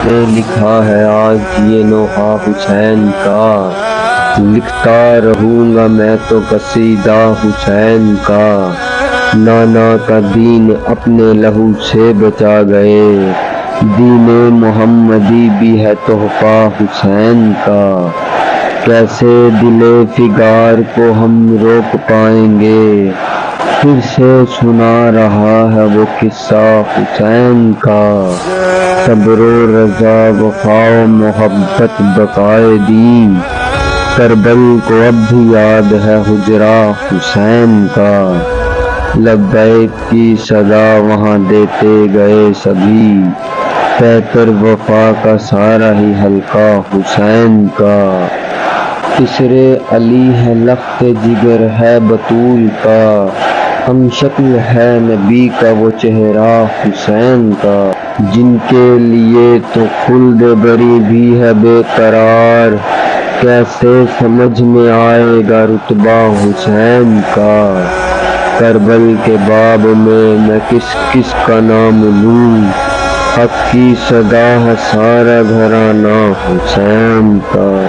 نے لکھا ہے آج یہ نوحہ حسین کا، لکھتا رہوں گا میں تو قصیدہ حسین کا۔ نانا کا دین اپنے لہو سے بچا گئے، دین محمدی بھی ہے تحفہ حسین کا۔ کیسے دل فگار کو ہم روک پائیں گے، پھر سے سنا رہا ہے وہ قصہ حسین کا۔ صبر و رضا وفا و محبت بقائے دین، کربل کو اب بھی یاد ہے حجرہ حسین کا۔ لبیک کی صدا وہاں دیتے گئے سبھی، پیکر وفا کا سارا ہی حلقہ حسین کا۔ قصر علی ہے لخت جگر ہے بطول کا، ہم شکل ہے نبی کا وہ چہرہ حسین کا۔ جن کے لیے تو خلد بری بھی ہے بے قرار، کیسے سمجھ میں آئے گا رتبہ حسین کا۔ کربل کے باب میں کس کس کا نام لوں، حق کی صدا ہے سارا گھرانہ حسین کا۔